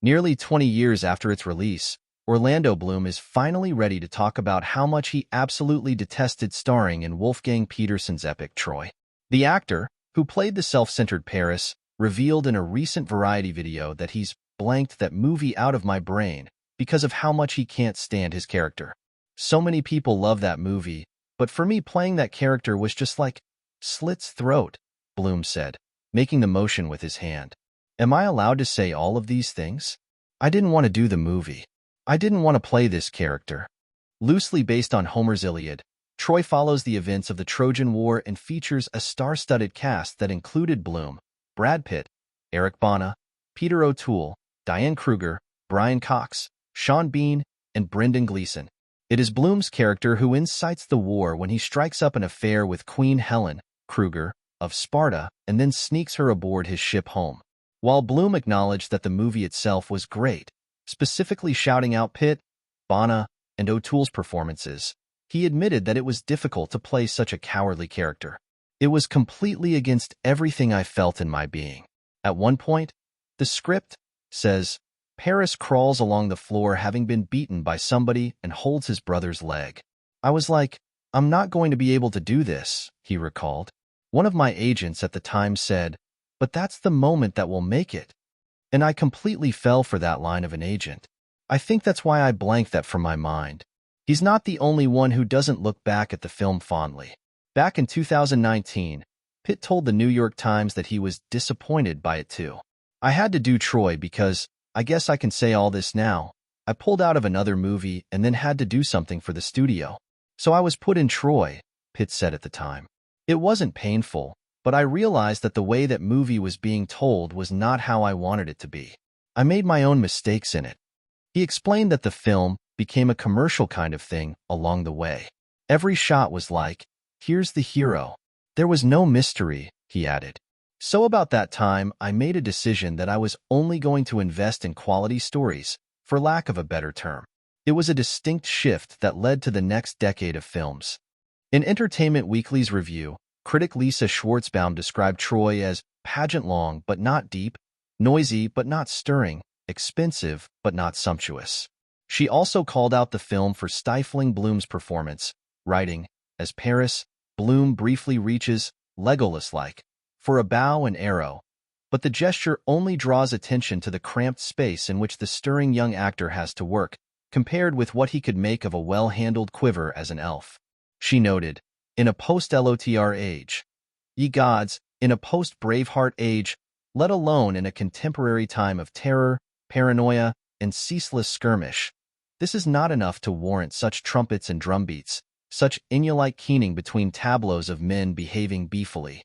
Nearly 20 years after its release, Orlando Bloom is finally ready to talk about how much he absolutely detested starring in Wolfgang Petersen's epic Troy. The actor, who played the self-centered Paris, revealed in a recent Variety video that he's blanked that movie out of my brain because of how much he can't stand his character. So many people love that movie, but for me playing that character was just like slit's throat, Bloom said, making the motion with his hand. Am I allowed to say all of these things? I didn't want to do the movie. I didn't want to play this character. Loosely based on Homer's Iliad, Troy follows the events of the Trojan War and features a star-studded cast that included Bloom, Brad Pitt, Eric Bana, Peter O'Toole, Diane Kruger, Brian Cox, Sean Bean, and Brendan Gleeson. It is Bloom's character who incites the war when he strikes up an affair with Queen Helen, Kruger, of Sparta, and then sneaks her aboard his ship home. While Bloom acknowledged that the movie itself was great, specifically shouting out Pitt, Bana, and O'Toole's performances, he admitted that it was difficult to play such a cowardly character. It was completely against everything I felt in my being. At one point, the script says, Paris crawls along the floor having been beaten by somebody and holds his brother's leg. I was like, I'm not going to be able to do this, he recalled. One of my agents at the time said, but that's the moment that will make it. And I completely fell for that line of an agent. I think that's why I blanked that from my mind. He's not the only one who doesn't look back at the film fondly. Back in 2019, Pitt told the New York Times that he was disappointed by it too. I had to do Troy because, I guess I can say all this now, I pulled out of another movie and then had to do something for the studio. So I was put in Troy, Pitt said at the time. It wasn't painful, but I realized that the way that movie was being told was not how I wanted it to be. I made my own mistakes in it. He explained that the film became a commercial kind of thing along the way. Every shot was like, here's the hero. There was no mystery, he added. So about that time, I made a decision that I was only going to invest in quality stories, for lack of a better term. It was a distinct shift that led to the next decade of films. In Entertainment Weekly's review, critic Lisa Schwartzbaum described Troy as pageant-long but not deep, noisy but not stirring, expensive but not sumptuous. She also called out the film for stifling Bloom's performance, writing, as Paris, Bloom briefly reaches, Legolas-like, for a bow and arrow, but the gesture only draws attention to the cramped space in which the stirring young actor has to work, compared with what he could make of a well-handled quiver as an elf. She noted, in a post-LOTR age, ye gods, in a post-Braveheart age, let alone in a contemporary time of terror, paranoia, and ceaseless skirmish, this is not enough to warrant such trumpets and drumbeats, such Enya-like keening between tableaus of men behaving beefily.